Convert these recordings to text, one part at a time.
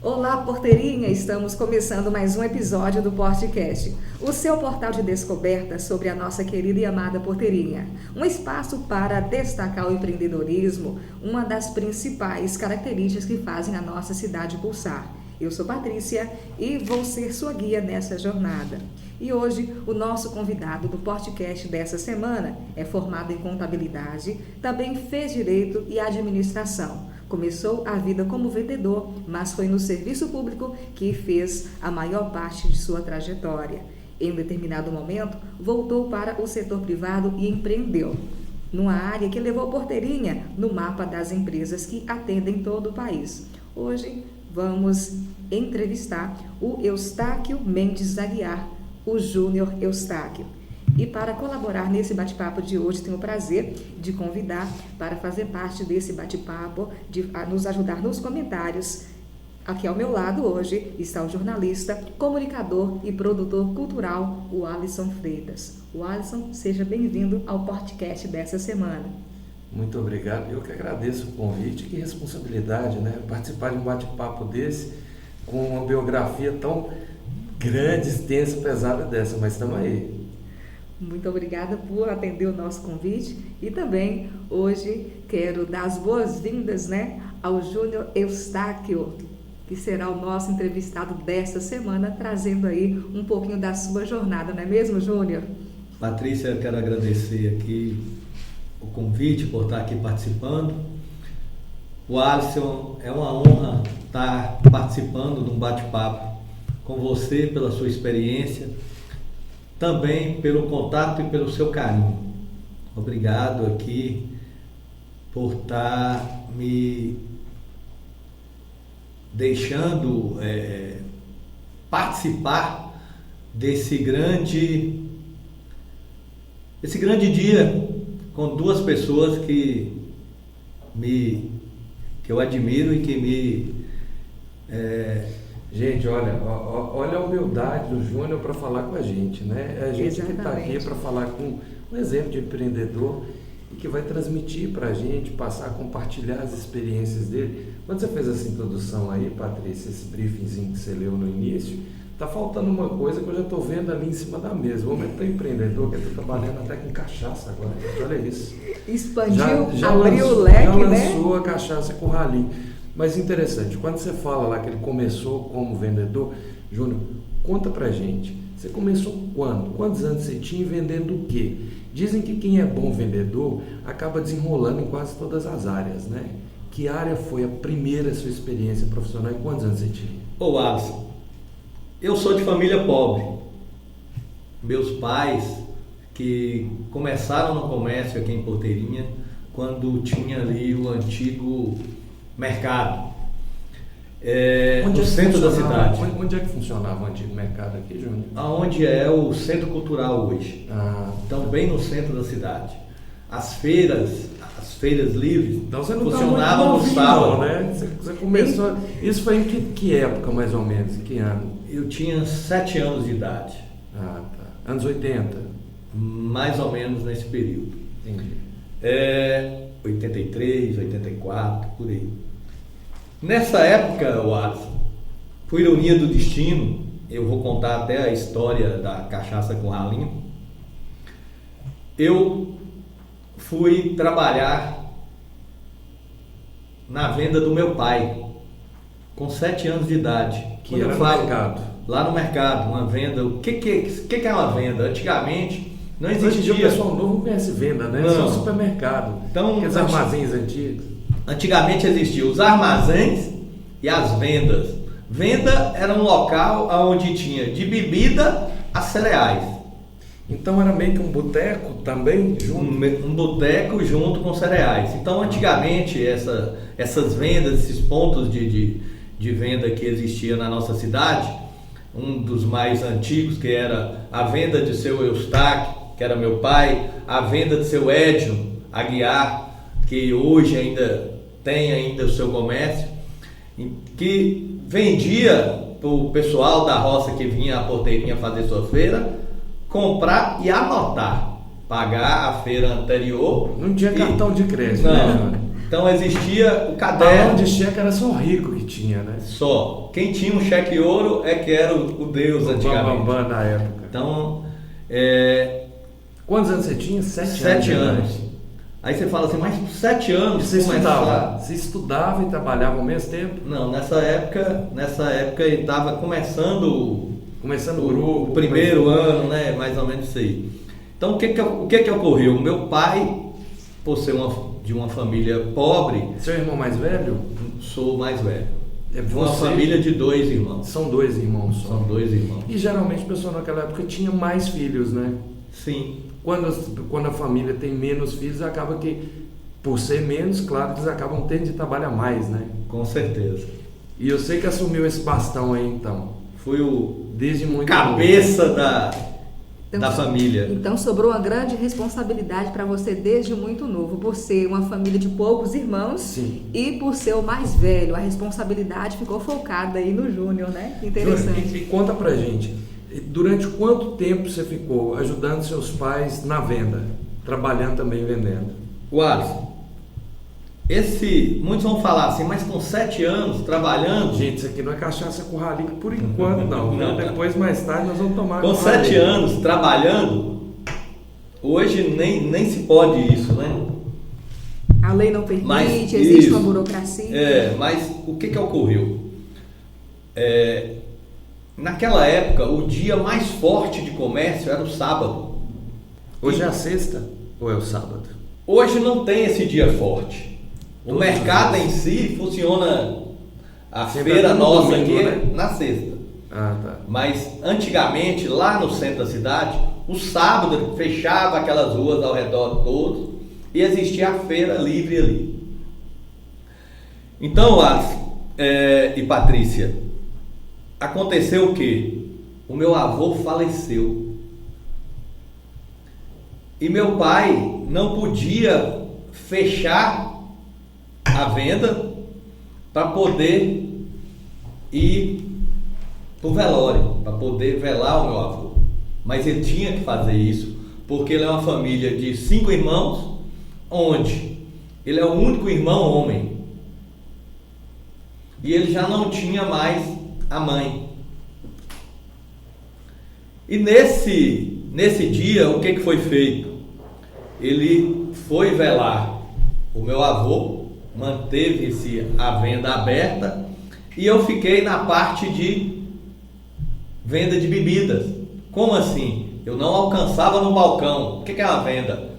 Olá, Porteirinha! Estamos começando mais um episódio do Portcast, o seu portal de descoberta sobre a nossa querida e amada Porteirinha. Um espaço para destacar o empreendedorismo, uma das principais características que fazem a nossa cidade pulsar. Eu sou Patrícia e vou ser sua guia nessa jornada. E hoje, o nosso convidado do podcast dessa semana é formado em contabilidade, também fez direito e administração. Começou a vida como vendedor, mas foi no serviço público que fez a maior parte de sua trajetória. Em um determinado momento, voltou para o setor privado e empreendeu, numa área que levou Porteirinha no mapa das empresas que atendem todo o país. Hoje, vamos entrevistar o Eustáquio Mendes Aguiar, o Júnior Eustáquio. E para colaborar nesse bate-papo de hoje, tenho o prazer de convidar para fazer parte desse bate-papo, de nos ajudar nos comentários. Aqui ao meu lado hoje está o jornalista, comunicador e produtor cultural, o Alisson Freitas. O Alisson, seja bem-vindo ao podcast dessa semana. Muito obrigado, eu que agradeço o convite. Que responsabilidade, né? Participar de um bate-papo desse, com uma biografia tão grande, extensa, pesada dessa, mas estamos aí. Muito obrigada por atender o nosso convite e também hoje quero dar as boas-vindas, ao Júnior Eustáquio, que será o nosso entrevistado desta semana, trazendo aí um pouquinho da sua jornada, não é mesmo, Júnior? Patrícia, eu quero agradecer aqui o convite por estar aqui participando. O Alisson, é uma honra estar participando de um bate-papo com você, pela sua experiência, também pelo contato e pelo seu carinho. Obrigado aqui por estar me deixando participar desse grande dia com duas pessoas que eu admiro e que me... Gente, olha a humildade do Júnior para falar com a gente, né? É a gente que está aqui para falar com um exemplo de empreendedor e que vai transmitir para a gente, passar a compartilhar as experiências dele. Quando você fez essa introdução aí, Patrícia, esse briefingzinho que você leu no início, está faltando uma coisa que eu já estou vendo ali em cima da mesa. O homem é empreendedor, que está trabalhando até com cachaça agora. Olha isso. Expandiu, já abriu lançou, o leque, já lançou a cachaça com ralinho. Mas interessante, quando você fala lá que ele começou como vendedor, Júnior, conta pra gente, você começou quando? Quantos anos você tinha e vendendo o quê? Dizem que quem é bom vendedor acaba desenrolando em quase todas as áreas, né? Que área foi a primeira sua experiência profissional e quantos anos você tinha? Ô Alisson, eu sou de família pobre. Meus pais, que começaram no comércio aqui em Porteirinha, quando tinha ali o antigo mercado, no centro da cidade. Onde é que funcionava o antigo mercado aqui, Júnior? Aonde é o centro cultural hoje. Então, bem no centro da cidade. As feiras livres, então, você não funcionavam no sábado. Né? Você começou... Isso foi em que época, mais ou menos? Em que ano? Eu tinha 7 anos de idade. Tá. Anos 80? Mais ou menos nesse período. Entendi. 83, 84, por aí. Nessa época, Alisson, por ironia do destino, eu vou contar até a história da cachaça com ralinho. Eu fui trabalhar na venda do meu pai, com 7 anos de idade. Que era no mercado? Lá no mercado, uma venda. O que é uma venda? Antigamente não existia. O pessoal novo não conhece venda, né? Só supermercado. Então, aqueles armazéns antigos. Antigamente existiam os armazéns e as vendas. Venda era um local onde tinha de bebida a cereais. Então era meio que um boteco também? Um boteco junto com cereais. Então antigamente essas vendas, esses pontos de venda que existia na nossa cidade, um dos mais antigos, que era a venda de seu Eustáquio, que era meu pai, a venda de seu Edson Aguiar, que hoje tem o seu comércio, que vendia para o pessoal da roça que vinha à Porteirinha fazer sua feira, comprar e anotar, pagar a feira anterior. Não tinha cartão de crédito, não, né? Então existia o Balão caderno. de cheque era só rico que tinha, né? Só. Quem tinha um cheque ouro é que era o Deus O antigamente. Bambam na época. Então, Quantos anos você tinha? 7 anos. Aí você fala assim, mas 7 anos Você começar... estudava? Você estudava e trabalhava ao mesmo tempo? Não, nessa época ele estava começando O grupo? o primeiro ano, né? Mais ou menos isso aí. Então o que ocorreu? Meu pai, por ser de uma família pobre, Seu irmão mais velho? sou mais velho. É De uma você? família de 2 irmãos. São 2 irmãos só. São 2 irmãos. E geralmente a pessoa naquela época tinha mais filhos, né? Sim. Quando a família tem menos filhos, acaba que, por ser menos, claro, eles acabam tendo de trabalhar mais, né? Com certeza. E eu sei que assumiu esse bastão aí, então. Fui o Desde muito cabeça da família. Então sobrou uma grande responsabilidade para você desde muito novo, por ser uma família de poucos irmãos. Sim. E por ser o mais velho. A responsabilidade ficou focada aí no Júnior, né? Interessante. Júnior, e conta pra gente, durante quanto tempo você ficou ajudando seus pais na venda, trabalhando também vendendo? Alisson, muitos vão falar assim, mas com 7 anos trabalhando... Gente, isso aqui não é cachaça com ralico por enquanto não, né? Depois, mais tarde, nós vamos tomar Com 7 anos trabalhando, hoje nem se pode isso, né? A lei não permite, Mas existe isso, uma burocracia. Mas o que ocorreu? Naquela época, o dia mais forte de comércio era o sábado. Hoje é a sexta ou é o sábado? Hoje não tem esse dia forte. O Todos mercado os em si funciona, a Sempre feira no nossa domingo, aqui né? na sexta. Ah, tá. Mas antigamente, lá no centro da cidade, o sábado fechava aquelas ruas ao redor todos e existia a feira livre ali. Então, e Patrícia, aconteceu o quê? O meu avô faleceu. E meu pai não podia fechar a venda para poder ir para o velório, para poder velar o meu avô. Mas ele tinha que fazer isso, porque ele é uma família de 5 irmãos, onde ele é o único irmão homem. E ele já não tinha mais a mãe. E nesse dia, o que foi feito? Ele foi velar o meu avô, manteve-se a venda aberta e eu fiquei na parte de venda de bebidas. Como assim? Eu não alcançava no balcão. O que é uma venda?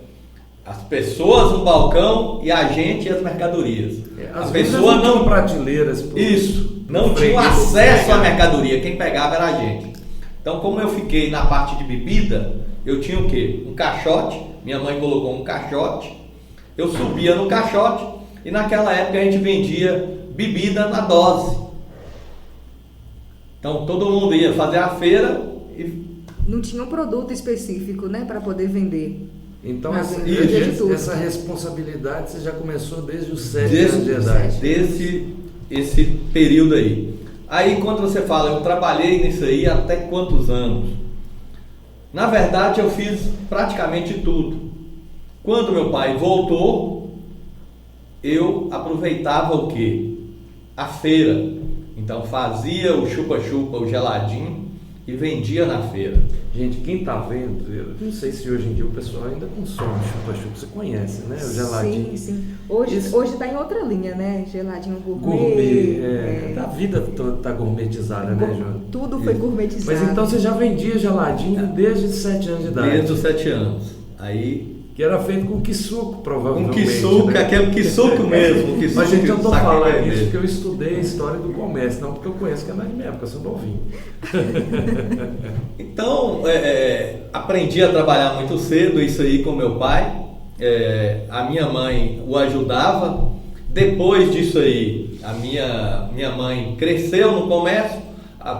As pessoas no balcão e a gente e as mercadorias. As a pessoa não tinham prateleiras. Isso, não tinha acesso à mercadoria. Quem pegava era a gente. Então, como eu fiquei na parte de bebida, eu tinha o quê? Um caixote. Minha mãe colocou um caixote. Eu subia no caixote e naquela época a gente vendia bebida na dose. Então todo mundo ia fazer a feira e... Não tinha um produto específico, né, para poder vender. Então essa responsabilidade você já começou desde os 7 anos de idade. Desde esse período aí. Aí quando você fala, eu trabalhei nisso aí até quantos anos? Na verdade eu fiz praticamente tudo. Quando meu pai voltou, eu aproveitava o quê? A feira. Então fazia o chupa-chupa, o geladinho e vendia na feira. Gente, quem tá vendo, eu não sei se hoje em dia o pessoal ainda consome chupa-chupa, você conhece, né? O geladinho. Sim. Hoje tá em outra linha, né? Geladinho gourmet. Gourmet, a vida toda tá gourmetizada, né, João? Tudo foi gourmetizado. Mas então você já vendia geladinho desde os 7 anos de idade? Desde os 7 anos. Aí... Que era feito com quisuco, provavelmente. Com quisuco, né? aquele quisuco mesmo. Quisuco. Mas, gente, eu tô falando isso porque eu estudei a história do comércio, não porque eu conheço, que é na minha época, eu sou novinho. Então, aprendi a trabalhar muito cedo, isso aí com meu pai. A minha mãe o ajudava. Depois disso aí, a minha mãe cresceu no comércio,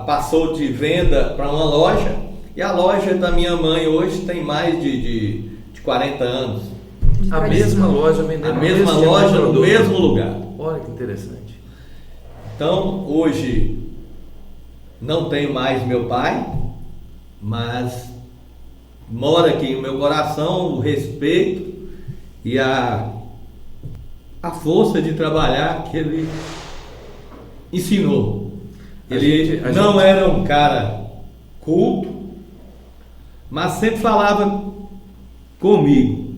passou de venda para uma loja. E a loja da minha mãe hoje tem mais de 40 anos. A mesma loja vendendo a mesma loja no mesmo lugar. Olha que interessante. Então, hoje não tenho mais meu pai, mas mora aqui no meu coração o respeito e a força de trabalhar que ele ensinou. Ele não era um cara culto, mas sempre falava comigo: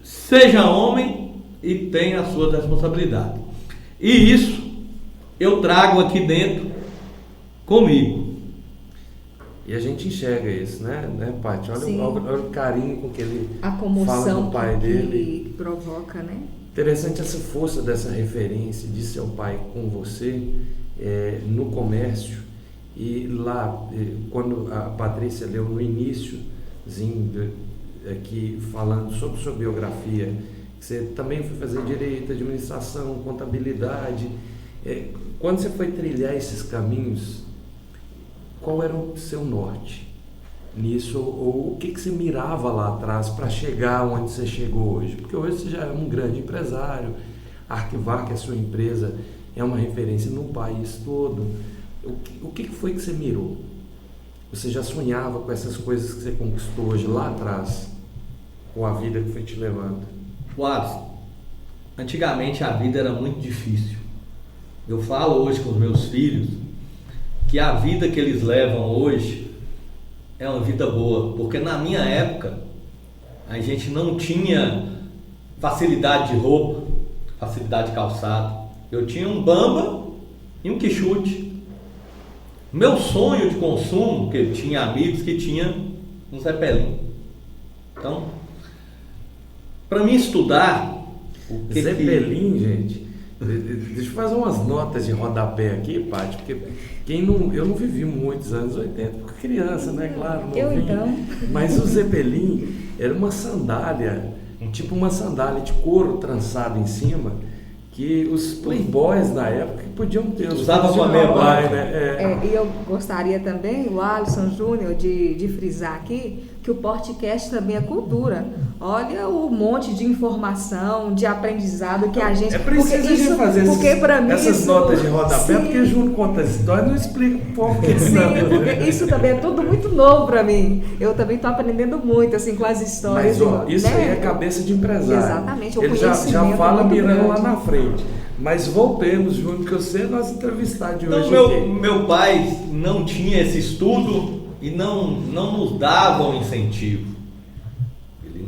seja homem e tenha as suas responsabilidades. E isso eu trago aqui dentro comigo. E a gente enxerga isso, né, Paty? Olha o carinho com que ele fala do pai dele. Que provoca, né? Interessante essa força dessa referência de seu pai com você no comércio. E lá, quando a Patrícia leu no iníciozinho aqui, falando sobre sua biografia, você também foi fazer direito, administração, contabilidade. Quando você foi trilhar esses caminhos, qual era o seu norte nisso? Ou o que você mirava lá atrás para chegar onde você chegou hoje? Porque hoje você já é um grande empresário, a Arquivar, que é a sua empresa, é uma referência no país todo. O que foi que você mirou? Você já sonhava com essas coisas que você conquistou hoje lá atrás, com a vida que foi te levando? Wallace, antigamente a vida era muito difícil. Eu falo hoje com os meus filhos que a vida que eles levam hoje é uma vida boa, porque na minha época a gente não tinha facilidade de roupa, facilidade de calçado. Eu tinha um Bamba e um Quixute. Meu sonho de consumo, porque eu tinha amigos que tinham um Zeppelin. Então, para mim estudar Zeppelin, gente, deixa eu fazer umas notas de rodapé aqui, Paty, porque eu não vivi muitos anos 80, porque criança, né, claro, então. Mas o Zeppelin era uma sandália, tipo uma sandália de couro trançado em cima, que os playboys na época podiam ter. Usava com a meia branca. Né? E eu gostaria também, o Alisson Júnior, de frisar aqui que o podcast também é cultura. Olha o monte de informação, de aprendizado que a gente... É preciso a gente fazer essas notas de rodapé, sim, porque Júnior conta as histórias e não explica por que. Sim, porque isso também é tudo muito novo para mim. Eu também estou aprendendo muito, assim, com as histórias. Mas, isso, né? Aí é cabeça de empresário. Exatamente. Ele já fala mirando lá na frente. Mas voltemos, Júnior, que eu sei nós entrevistar de hoje. Meu pai não tinha esse estudo e não nos dava um incentivo. Ele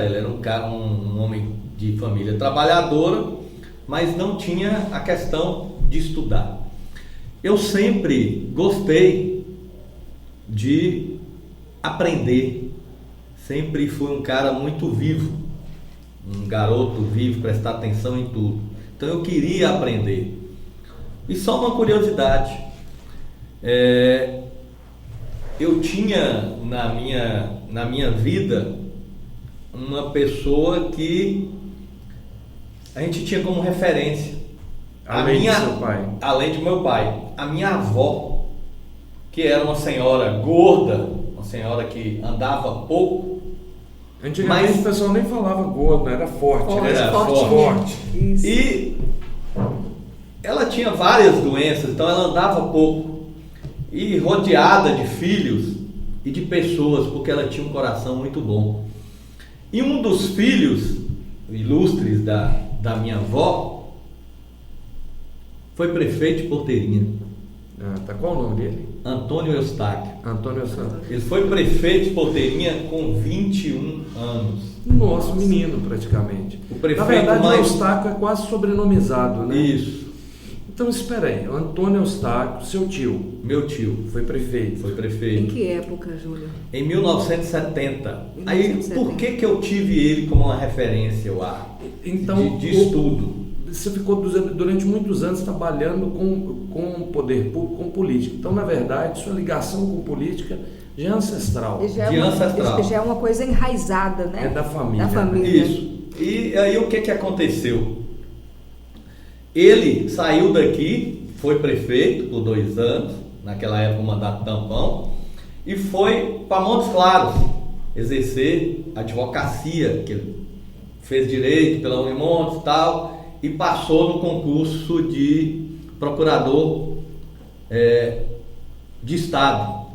ele era um cara, um homem de família trabalhadora, mas não tinha a questão de estudar. Eu sempre gostei de aprender, sempre fui um cara muito vivo, um garoto vivo, prestar atenção em tudo. Então eu queria aprender. E só uma curiosidade, eu tinha na minha vida uma pessoa que a gente tinha como referência. Além do seu pai? Além de meu pai. A minha avó, que era uma senhora gorda, uma senhora que andava pouco. Antigamente o pessoal nem falava gordo, era forte. Era forte. E ela tinha várias doenças, então ela andava pouco. E rodeada de filhos e de pessoas, porque ela tinha um coração muito bom. E um dos filhos ilustres da minha avó foi prefeito de Porteirinha. Qual o nome dele? Antônio Eustáquio. Antônio Eustáquio. Ele foi prefeito de Porteirinha com 21 anos. Nossa, menino praticamente. O prefeito, na verdade, o Eustáquio é quase sobrenomizado, né? Isso. Então espera aí, Antônio Eustáquio, seu tio. Meu tio. Foi prefeito. Foi prefeito. Em que época, Júlio? Em 1970. Aí, por que eu tive ele como uma referência, então, de estudo? Você ficou durante muitos anos trabalhando com o poder público, com política. Então, na verdade, sua ligação com política já é ancestral. Já é uma coisa enraizada, né? É da família. Isso. E aí o que aconteceu? Ele saiu daqui, foi prefeito por 2 anos, naquela época o mandato tampão, e foi para Montes Claros exercer advocacia, que ele fez direito pela Unimontes e tal, e passou no concurso de procurador de Estado.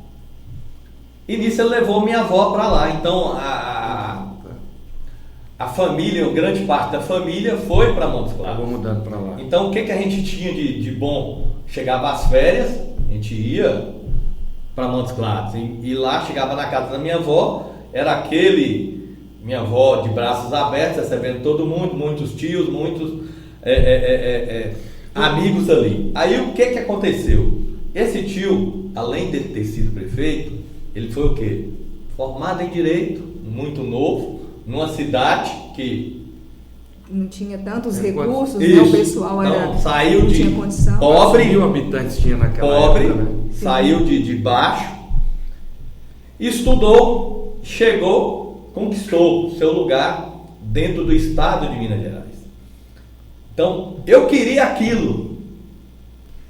E nisso ele levou minha avó para lá. Então a família, grande parte da família foi para Montes Claros. Acabou mudando para lá. Então o que a gente tinha de bom? Chegava às férias, a gente ia para Montes Claros e lá chegava na casa da minha avó, era minha avó de braços abertos, recebendo todo mundo, muitos tios, muitos amigos ali. Aí o que aconteceu? Esse tio, além de ter sido prefeito, ele foi o quê? Formado em Direito, muito novo, numa cidade que não tinha tantos recursos, isso, né? O pessoal saiu não de tinha condição. pobre, 1.000 habitantes tinha naquela pobre, época, né? saiu de baixo, estudou, chegou, conquistou seu lugar dentro do estado de Minas Gerais. Então, eu queria aquilo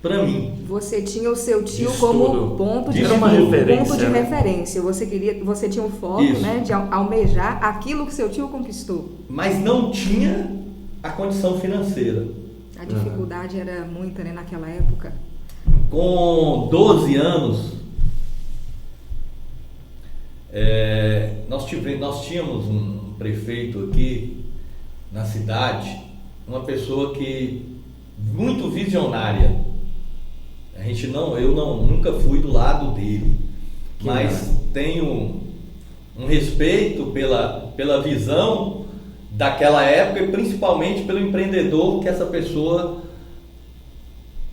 para mim. Você tinha o seu tio De como estudo. ponto de Era uma referência, ponto de né? referência. Você tinha um foco, Isso. né, de almejar aquilo que seu tio conquistou. Mas não tinha a condição financeira. A dificuldade era muita, né, naquela época. Com 12 anos, nós tínhamos um prefeito aqui na cidade, uma pessoa que muito visionária. Eu nunca fui do lado dele, mas tenho um respeito pela visão daquela época e principalmente pelo empreendedor que essa pessoa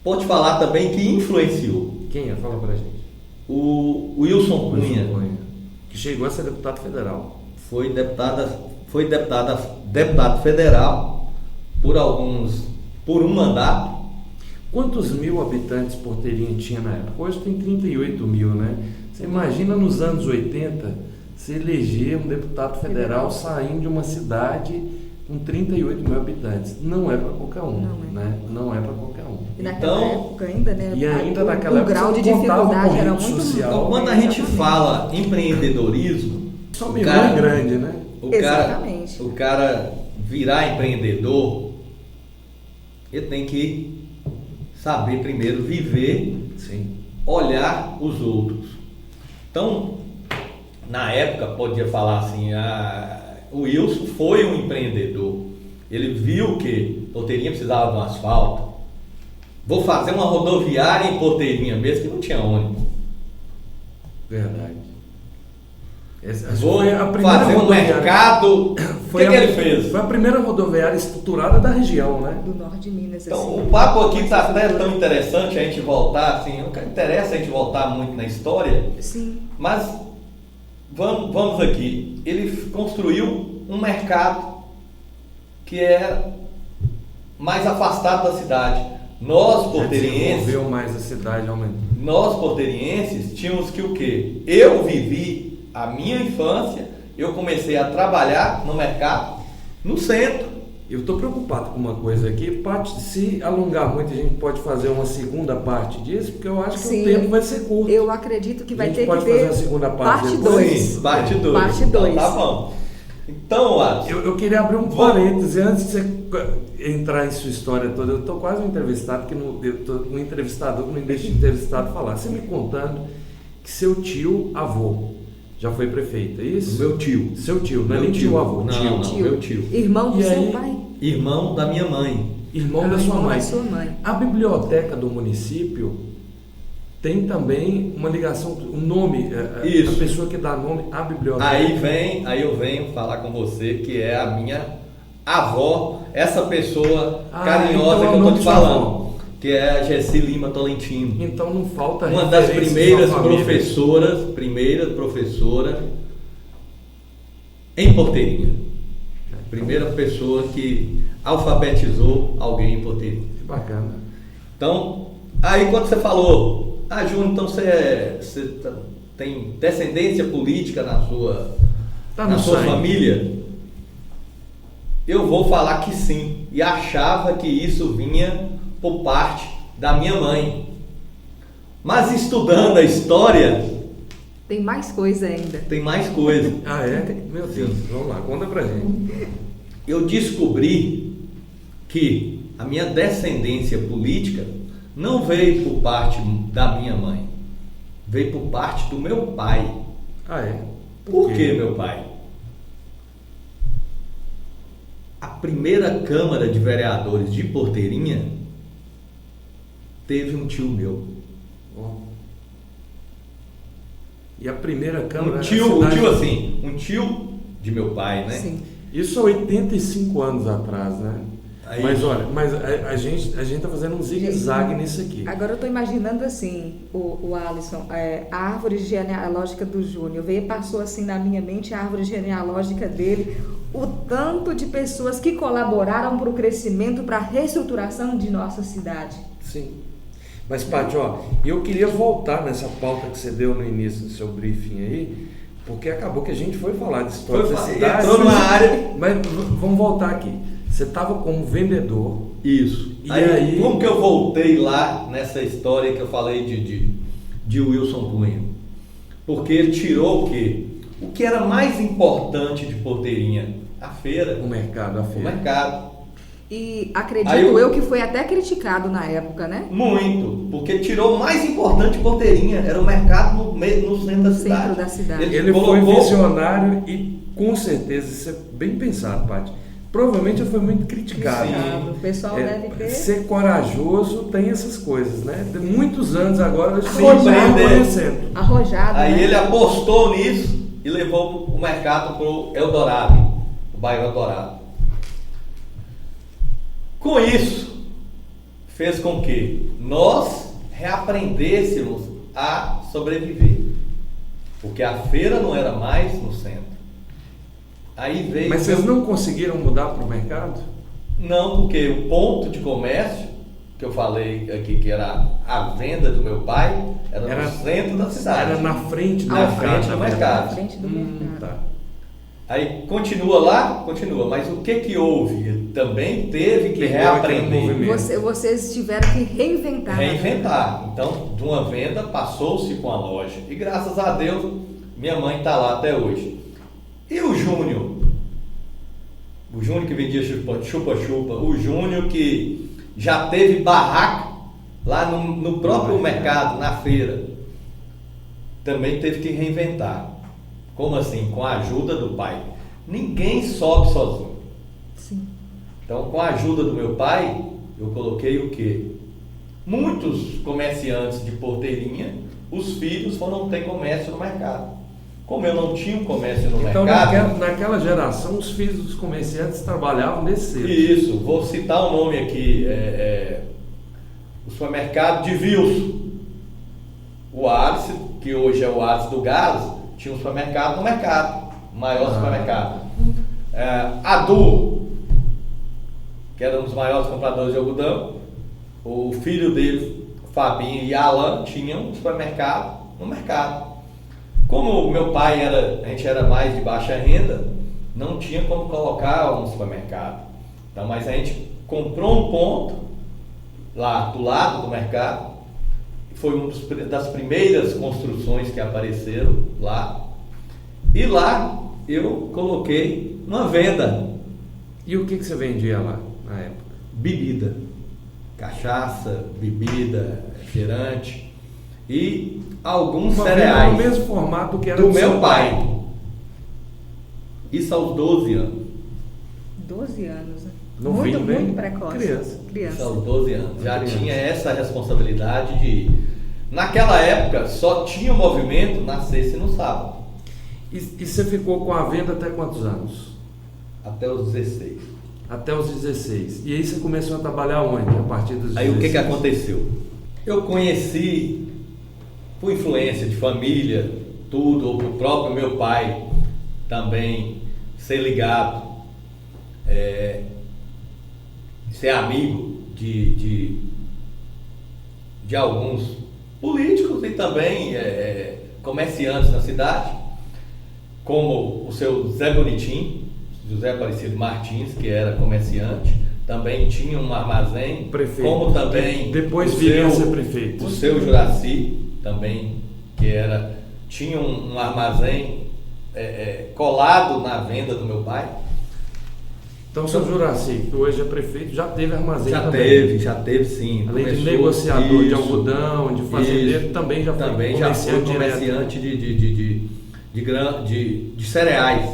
pode falar também que influenciou. Quem é? Fala pra gente. O Wilson Cunha, que chegou a ser deputado federal. foi deputado federal por um mandato. Quantos mil habitantes Porteirinha tinha na época? Hoje tem 38 mil, né? Você imagina nos anos 80 se eleger um deputado federal saindo de uma cidade com 38 mil habitantes. Não é para qualquer um, né? Não é para qualquer um. E naquela época ainda, né? E ainda naquela época o grau de você contava dificuldade com era rede muito social. Então, quando a gente fala empreendedorismo, Só um é grande, né? Exatamente. O cara virar empreendedor, ele tem que saber primeiro viver, Sim. olhar os outros. Então, na época, podia falar assim, o Wilson foi um empreendedor. Ele viu que Porteirinha precisava de um asfalto. Vou fazer uma rodoviária em Porteirinha mesmo, que não tinha ônibus. Verdade. Vou foi a primeira fazer um rodoviária. mercado. O que ele fez? Foi a primeira rodoviária estruturada da região, né? Do norte de Minas. Então, assim. o papo aqui está até tão interessante a gente voltar, assim, não interessa a gente voltar muito na história, Sim. mas vamos aqui. Ele construiu um mercado que era mais afastado da cidade. Nós, porteirenses, Desenvolveu mais a cidade, aumentou. nós, porteirenses, tínhamos que o quê? Eu vivi a minha infância, eu comecei a trabalhar no mercado, no centro. Eu estou preocupado com uma coisa aqui, se alongar muito, a gente pode fazer uma segunda parte disso, porque eu acho que Sim. o tempo vai ser curto. Eu acredito que vai A gente ter que pode ter fazer a segunda parte depois? 2. Sim, parte 2. Parte 2. Então, tá bom. Então, Alisson, Eu queria abrir um parêntese antes de você entrar em sua história toda. Eu estou quase um entrevistado, um entrevistador que não deixa o entrevistado falar. Você me contando que seu tio avô já foi prefeito, é isso? meu tio. Seu tio, não é Meu nem tio. tio avô, Não, tio. não. Meu tio. Irmão do E seu aí? pai? Irmão da minha mãe. Irmão da sua Irmão mãe. da sua mãe. A biblioteca do município tem também uma ligação, o nome, Isso. a pessoa que dá nome à biblioteca. Aí eu venho falar com você que é a minha avó, essa pessoa carinhosa então é o que eu nome tô te de sua falando, avó. que é a Gessi Lima Tolentino. Então não falta Uma das referências primeiras à família. primeira professora em Porteirinha. Primeira pessoa que alfabetizou alguém em Porteirinha. Que bacana. Então, aí quando você falou, Júnior, então você tem descendência política na sua, Tá na no sua sangue. família? Eu vou falar que sim. E achava que isso vinha por parte da minha mãe. Mas estudando a história, Tem mais coisa ainda. tem mais coisa. Ah, é? Meu Deus, vamos lá, conta pra gente. Eu descobri que a minha descendência política não veio por parte da minha mãe, veio por parte do meu pai. Ah, é? Por que meu pai? a primeira Câmara de Vereadores de Porteirinha teve um tio meu. E a primeira Câmara... Um tio de meu pai, né? Sim. Isso há 85 anos atrás, né? Aí, mas olha, a gente está fazendo um zigue-zague nisso aqui. Agora eu estou imaginando assim, o Alisson, a árvore genealógica do Júnior, passou assim na minha mente a árvore genealógica dele, o tanto de pessoas que colaboraram para o crescimento, para a reestruturação de nossa cidade. Sim. Mas, Paty, eu queria voltar nessa pauta que você deu no início do seu briefing aí, porque acabou que a gente foi falar de história da cidade. Entrou numa área... Mas vamos voltar aqui. Você estava como vendedor. Isso. E aí... Como que eu voltei lá nessa história que eu falei de Wilson Cunha? Porque ele tirou o quê? O que era mais importante de Porteirinha? A feira. O mercado, a feira. O mercado. E acredito eu que foi até criticado na época, né? Muito, porque tirou o mais importante de Porteirinha, era o mercado no centro da cidade. Centro da cidade. Ele foi visionário e com certeza, isso é bem pensado, Paty. Provavelmente foi muito criticado. Sim. O pessoal deve ter... Ser corajoso tem essas coisas, né? De muitos anos agora, arrojado. Aí né? ele apostou nisso e levou o mercado para o Eldorado, o bairro Eldorado. Com isso, fez com que nós reaprendêssemos a sobreviver. Porque a feira não era mais no centro. Aí veio... Mas vocês não conseguiram mudar para o mercado? Não, porque o ponto de comércio, que eu falei aqui, que era a venda do meu pai, era no centro da cidade. Era na frente do mercado. Na frente do mercado. Tá. Aí continua lá? Continua. Mas o que houve? Ele também teve que reaprender. Vocês tiveram que reinventar. Reinventar. Então, de uma venda, passou-se com a loja. E graças a Deus, minha mãe está lá até hoje. E o Júnior? O Júnior que vendia chupa-chupa. O Júnior que já teve barraca lá no próprio mercado, na feira. Também teve que reinventar. Como assim? Com a ajuda do pai. Ninguém sobe sozinho. Sim. Então, com a ajuda do meu pai, eu coloquei o quê? Muitos comerciantes de Porteirinha, os filhos foram ter comércio no mercado. Como eu não tinha um comércio no mercado... Então, naquela geração, os filhos dos comerciantes trabalhavam nesse centro. Isso. Vou citar o nome aqui. O supermercado de Wilson. O Arce, que hoje é o Arce do Gás, tinha um supermercado no mercado. O maior supermercado. Adu, que era um dos maiores compradores de algodão. O filho dele, Fabinho e Alan, tinham um supermercado no mercado. Como meu pai a gente era mais de baixa renda, não tinha como colocar um supermercado. Então, mas a gente comprou um ponto lá do lado do mercado. Foi uma das primeiras construções que apareceram lá. E lá eu coloquei uma venda. E o que você vendia lá na época? Bebida. Cachaça, bebida, refrigerante e alguns cereais. No mesmo formato que era do meu pai. Isso aos 12 anos. 12 anos, né? Novinho, muito precoce. Criança. Isso aos 12 anos. Já tinha essa responsabilidade de... Naquela época, só tinha o movimento na sexta e no sábado. E você ficou com a venda até quantos anos? Até os 16. Até os 16. E aí você começou a trabalhar onde? A partir dos 16? Aí o que aconteceu? Eu conheci, por influência de família, tudo, ou o próprio meu pai também ser ligado, ser amigo de alguns políticos e também comerciantes na cidade, como o seu Zé Bonitinho, José Aparecido Martins, que era comerciante, também tinha um armazém, prefeito. Como também depois viria a ser prefeito. O seu Juraci também, que tinha um armazém colado na venda do meu pai. Então o seu Juraci, que hoje é prefeito, já teve armazém já também? Já teve sim. Além de negociador de algodão, de fazendeiro, também já foi comerciante de cereais.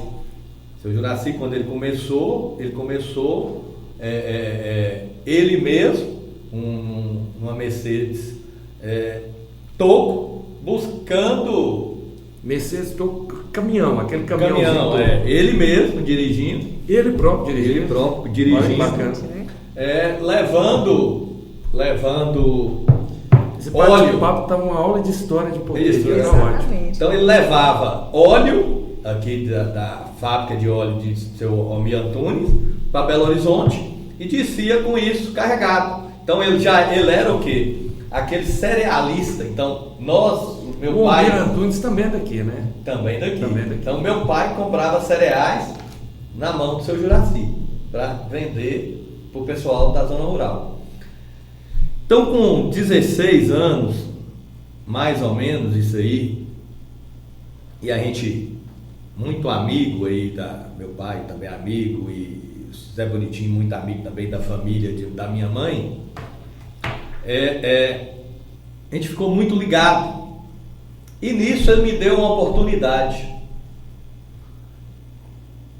Seu Juraci, quando ele começou ele mesmo, uma Mercedes Toco, buscando... Mercedes Toco, caminhão, aquele caminhão. Ele mesmo dirigindo. Ele próprio dirigindo. Dirigindo. Bacana. Levando Esse óleo. papo tá uma aula de história de porteria. Exatamente. Então ele levava óleo aqui da fábrica de óleo de seu Almir Antunes para Belo Horizonte e descia com isso carregado. Então ele era o quê? Aquele cerealista. Então meu o pai... Almir Antunes também é daqui, né? Também daqui. Também daqui. Então meu pai comprava cereais na mão do seu Juraci para vender para o pessoal da zona rural. Então com 16 anos, mais ou menos isso aí, e a gente muito amigo aí meu pai também amigo, e Zé Bonitinho muito amigo também da família da minha mãe, a gente ficou muito ligado. E nisso ele me deu uma oportunidade.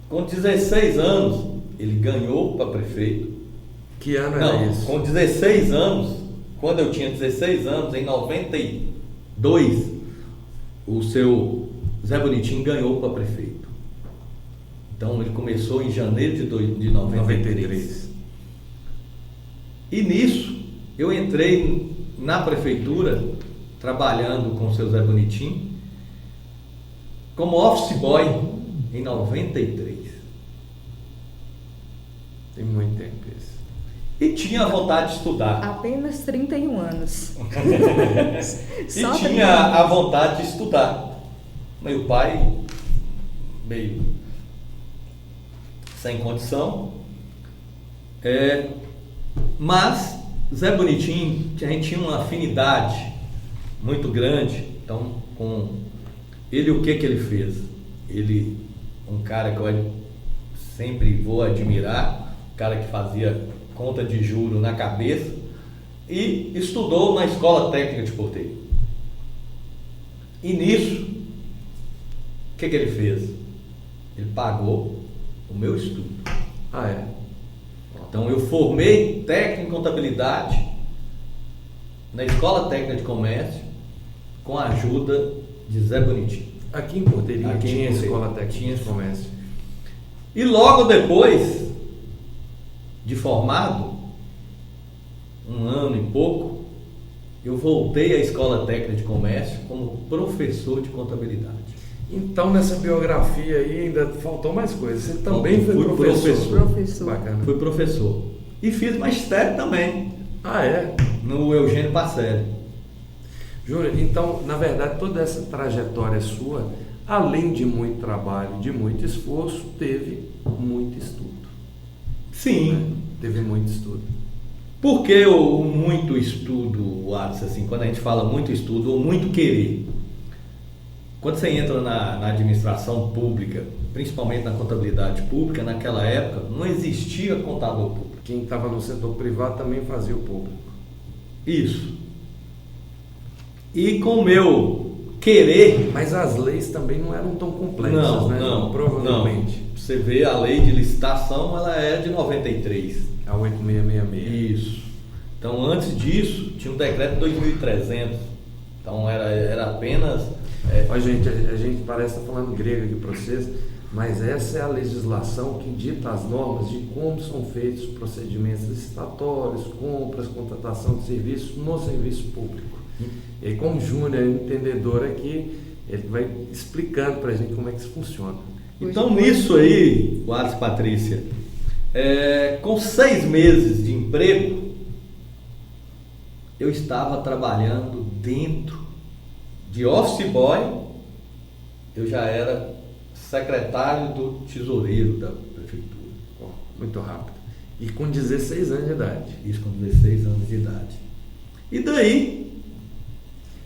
Com 16 anos, ele ganhou para prefeito. Que ano era isso? Com 16 anos, quando eu tinha 16 anos, em 92, o seu Zé Bonitinho ganhou para prefeito. Então ele começou em janeiro de 93. E nisso, eu entrei na prefeitura, trabalhando com o seu Zé Bonitinho, como office boy em 93. Tem muito tempo isso. E tinha vontade de estudar. Apenas 31 anos. E tinha a vontade de estudar. Meu pai, meio sem condição, mas Zé Bonitinho, a gente tinha uma afinidade muito grande. Então, com ele, o que ele fez? Ele, um cara que eu sempre vou admirar, um cara que fazia conta de juro na cabeça e estudou na Escola Técnica de Porteiro. E nisso, o que ele fez? Ele pagou o meu estudo. Ah, é? Então eu formei técnico em contabilidade na Escola Técnica de Comércio com a ajuda de Zé Bonitinho. Aqui em Porteria Aqui tinha em Porteria. Escola Técnica de Comércio. E logo depois de formado, um ano e pouco, eu voltei à Escola Técnica de Comércio como professor de contabilidade. Então nessa biografia aí ainda faltou mais coisas. Você também foi Fui professor. Bacana. Fui professor. E fiz magistério também, Ah, é? no Eugênio Pacelli. Júnior, então, na verdade, toda essa trajetória sua, além de muito trabalho, de muito esforço, teve muito estudo. Sim. Né? Teve muito estudo. Por que o muito estudo, Watson, assim, quando a gente fala muito estudo ou muito querer? Quando você entra na administração pública, principalmente na contabilidade pública, naquela época não existia contador público. Quem estava no setor privado também fazia o público. Isso. E com o meu querer... Mas as leis também não eram tão complexas, né? Não, provavelmente. não. Você vê a lei de licitação, ela é de 93. A 8666. Isso. Então, antes disso, tinha um decreto de 2300. Então, era apenas... Ó, gente, a gente parece estar falando grego aqui para vocês, mas essa é a legislação que dita as normas de como são feitos os procedimentos licitatórios, compras, contratação de serviços no serviço público. E aí, como Júnior é entendedor aqui, ele vai explicando para a gente como é que isso funciona. Então, nisso aí, Wallace, Patrícia, com 6 meses de emprego, eu estava trabalhando dentro de office boy, eu já era secretário do tesoureiro da prefeitura. Ó, muito rápido. E com 16 anos de idade. Isso com 16 anos de idade. E daí,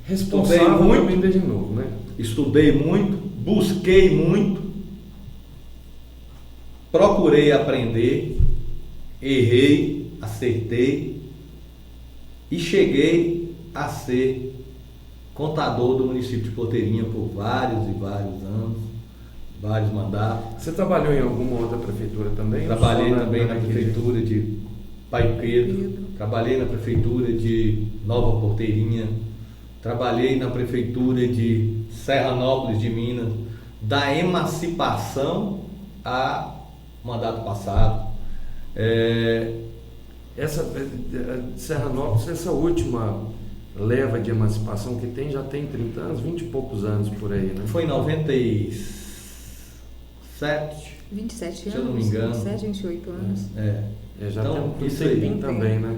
Responsável muito. também de novo, né? estudei muito, busquei muito, procurei aprender, errei, acertei e cheguei a ser contador do município de Porteirinha por vários e vários anos. vários mandatos. Você trabalhou em alguma outra prefeitura também? Trabalhei também na prefeitura de Pai Pedro, trabalhei na prefeitura de Nova Porteirinha, trabalhei na prefeitura de Serranópolis de Minas, da emancipação a mandato passado. Essa Serranópolis, essa última leva de emancipação que tem, já tem 30 anos, 20 e poucos anos por aí, né? Foi em 97. 27 anos. Se eu não me engano. 27, 28 anos. Já então, tem isso aí também, né?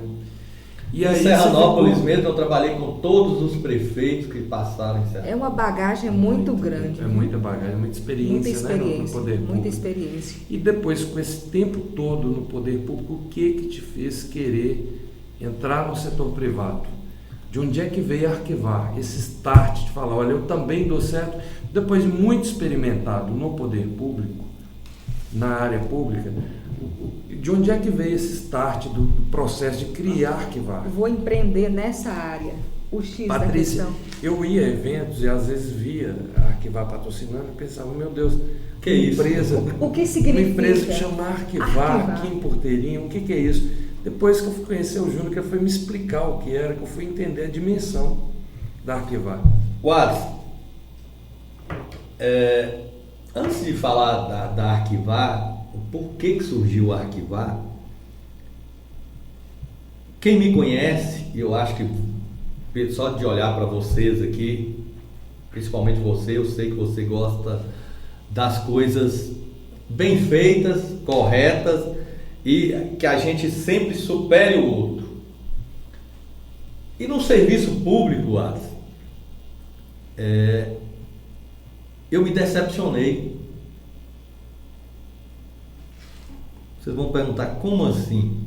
E aí, em Serranópolis mesmo, eu trabalhei com todos os prefeitos que passaram em Serranópolis. É uma bagagem muito grande. É muita bagagem, muita experiência, né, no poder público. Muita experiência. E depois, com esse tempo todo no poder público, o que te fez querer entrar no setor privado? De onde é que veio arquivar? Esse start de falar, olha, eu também dou certo. Depois de muito experimentado no poder público, na área pública, de onde é que veio esse start do processo de criar arquivar? Vou empreender nessa área, o X Patrícia, da questão. Eu ia a eventos e às vezes via a Arquivar patrocinando e pensava, meu Deus, que isso? Empresa, o que significa? Uma empresa que chama Arquivar aqui em Porteirinha, o que é isso? Depois que eu fui conhecer o Júnior, que ele foi me explicar o que era, que eu fui entender a dimensão da Arquivar. Wallace, antes de falar da Arquivar, por que surgiu a Arquivar? Quem me conhece, e eu acho que só de olhar para vocês aqui, principalmente você, eu sei que você gosta das coisas bem feitas, corretas, e que a gente sempre supere o outro. E no serviço público, Wallace, eu me decepcionei. Vocês vão perguntar, como assim?